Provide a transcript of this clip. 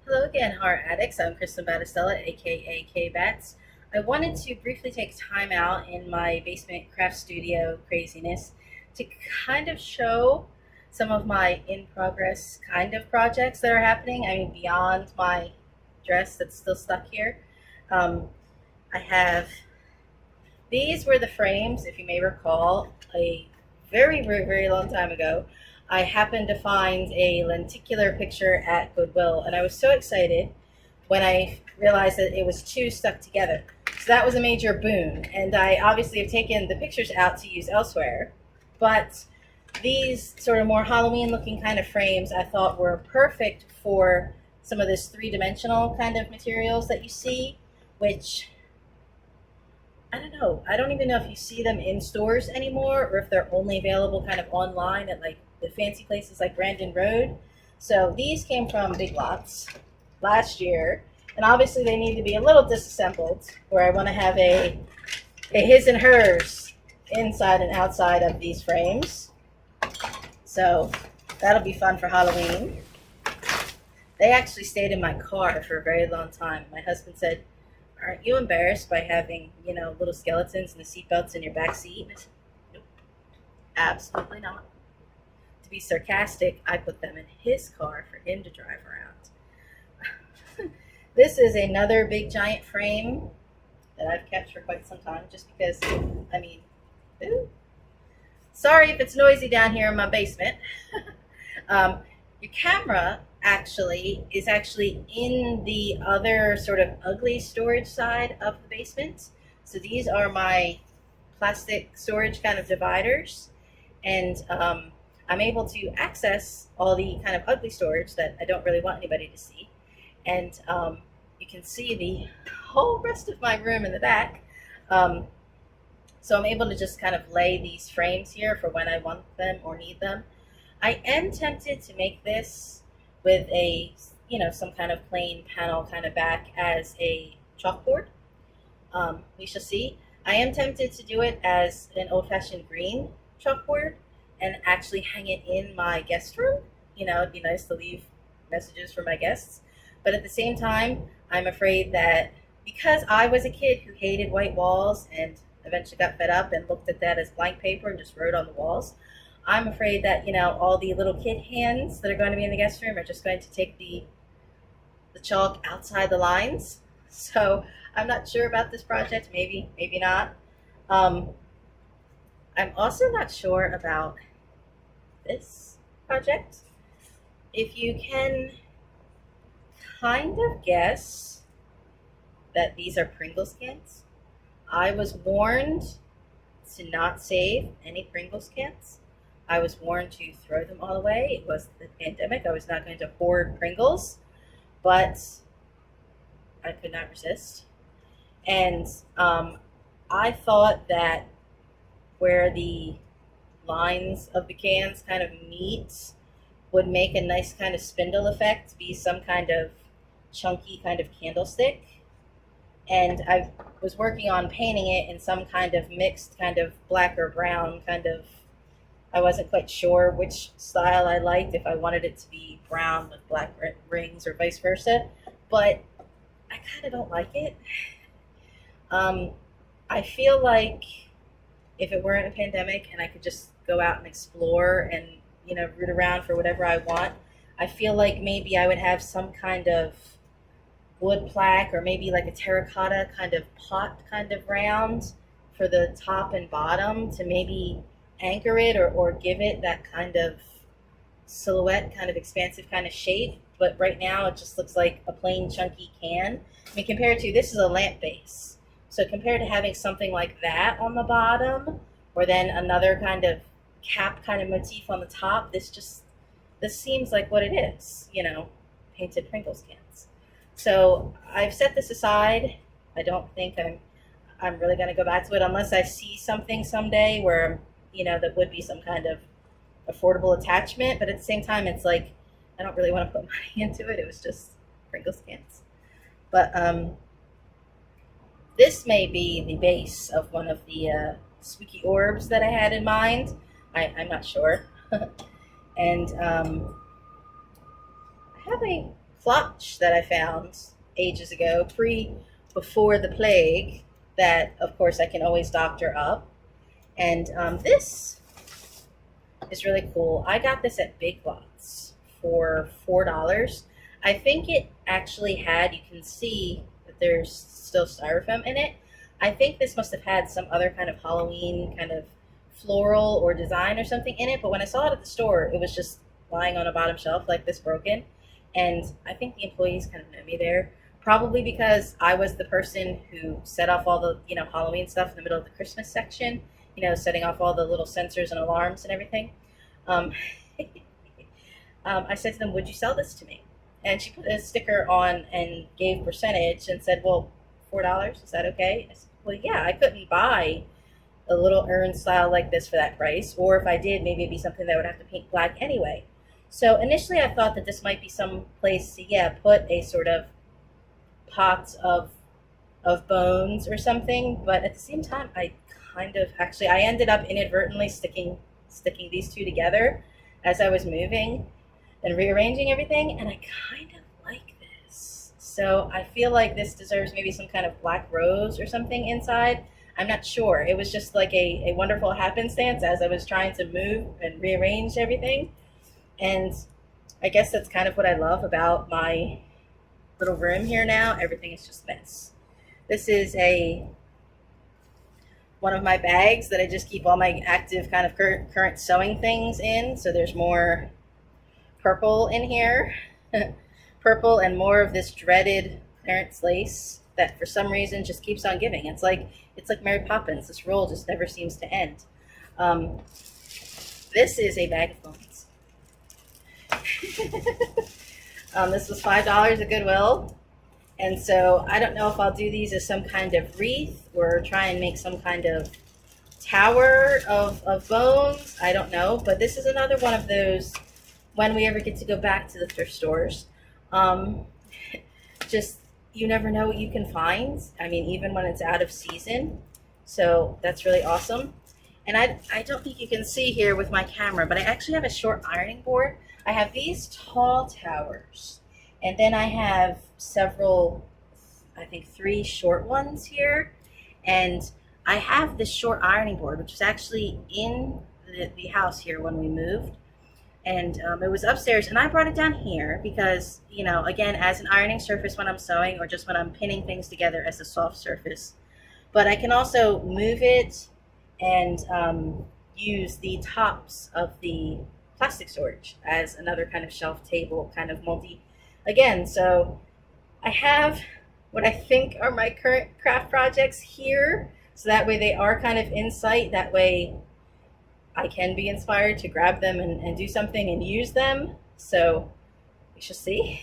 Hello again, horror addicts. I'm Kristin Battestella, aka Kbatz. I wanted to briefly take time out in my basement craft studio craziness to kind of show some of my in progress kind of projects that are happening. I mean, beyond my dress that's still stuck here. Um, I have these were the frames, if you may recall, a very long time ago. I happened to find a lenticular picture at Goodwill, and I was so excited when I realized that it was two stuck together. So that was a major boon, and I obviously have taken the pictures out to use elsewhere. But these sort of more Halloween looking kind of frames I thought were perfect for some of this three-dimensional kind of materials that you see, which I don't know. I don't even know if you see them in stores anymore or if they're only available kind of online at like the fancy places like Brandon Road. So these came from Big Lots last year, and obviously they need to be a little disassembled where I want to have a his and hers inside and outside of these frames. So that'll be fun for Halloween. They actually stayed in my car for a very long time. My husband said, aren't you embarrassed by having, little skeletons and the seatbelts in your back seat? I said, nope, absolutely not. To be sarcastic, I put them in his car for him to drive around. This is another big giant frame that I've kept for quite some time just because, ooh. Sorry if it's noisy down here in my basement. Your camera is actually in the other sort of ugly storage side of the basement. So these are my plastic storage kind of dividers, and I'm able to access all the kind of ugly storage that I don't really want anybody to see. And you can see the whole rest of my room in the back. So I'm able to just kind of lay these frames here for when I want them or need them. I am tempted to make this with some kind of plain panel kind of back as a chalkboard. We shall see. I am tempted to do it as an old-fashioned green chalkboard and actually hang it in my guest room. It'd be nice to leave messages for my guests. But at the same time, I'm afraid that because I was a kid who hated white walls and eventually got fed up and looked at that as blank paper and just wrote on the walls, I'm afraid that, all the little kid hands that are going to be in the guest room are just going to take the chalk outside the lines. So I'm not sure about this project. Maybe not. I'm also not sure about this project. If you can kind of guess that these are Pringles cans, I was warned to not save any Pringles cans. I was warned to throw them all away. It was the pandemic. I was not going to hoard Pringles, but I could not resist. And I thought that where the lines of the cans kind of meet would make a nice kind of spindle effect, be some kind of chunky kind of candlestick. And I was working on painting it in some kind of mixed kind of black or brown kind of. I wasn't quite sure which style I liked, if I wanted it to be brown with black rings or vice versa, but I kind of don't like it. I feel like if it weren't a pandemic and I could just go out and explore and, root around for whatever I want, I feel like maybe I would have some kind of wood plaque or maybe like a terracotta kind of pot kind of round for the top and bottom to maybe anchor it or give it that kind of silhouette, kind of expansive kind of shape. But right now it just looks like a plain chunky can. I mean, compared to, this is a lamp base. So compared to having something like that on the bottom or then another kind of cap kind of motif on the top, this seems like what it is, painted Pringles cans. So I've set this aside. I don't think I'm really going to go back to it unless I see something someday where that would be some kind of affordable attachment. But at the same time, it's like, I don't really want to put money into it. It was just Pringles cans. But this may be the base of one of the spooky orbs that I had in mind. I'm not sure. And I have a cloche that I found ages ago, before the plague, that of course I can always doctor up. And this is really cool. I got this at Big Lots for $4. I think it actually had, you can see that there's still styrofoam in it. I think this must have had some other kind of Halloween kind of floral or design or something in it, but when I saw it at the store, it was just lying on a bottom shelf like this, broken. And I think the employees kind of know me there, probably because I was the person who set off all the, Halloween stuff in the middle of the Christmas section, setting off all the little sensors and alarms and everything. Um, I said to them, would you sell this to me? And she put a sticker on and gave percentage and said, well, $4, is that okay? I said, well, yeah, I couldn't buy a little urn style like this for that price. Or if I did, maybe it'd be something that I would have to paint black anyway. So initially I thought that this might be some place to, put a sort of pot of bones or something. But at the same time, I ended up inadvertently sticking these two together as I was moving and rearranging everything, and I kind of like this. So I feel like this deserves maybe some kind of black rose or something inside. I'm not sure. It was just like a wonderful happenstance as I was trying to move and rearrange everything. And I guess that's kind of what I love about my little room here now. Everything is just mess. This is one of my bags that I just keep all my active kind of current sewing things in. So there's more purple in here, purple, and more of this dreaded clearance lace that for some reason just keeps on giving. It's like Mary Poppins. This roll just never seems to end. This is a bag of bones. This was $5 at Goodwill. And so I don't know if I'll do these as some kind of wreath or try and make some kind of tower of bones. I don't know. But this is another one of those, when we ever get to go back to the thrift stores, just, you never know what you can find. I mean, even when it's out of season. So that's really awesome. And I don't think you can see here with my camera, but I actually have a short ironing board. I have these tall towers. And then I have several, I think 3 short ones here. And I have this short ironing board, which was actually in the house here when we moved. And it was upstairs, and I brought it down here because, again, as an ironing surface when I'm sewing or just when I'm pinning things together as a soft surface. But I can also move it and use the tops of the plastic storage as another kind of shelf table, kind of again, so I have what I think are my current craft projects here. So that way they are kind of in sight. That way I can be inspired to grab them and do something and use them. So we shall see.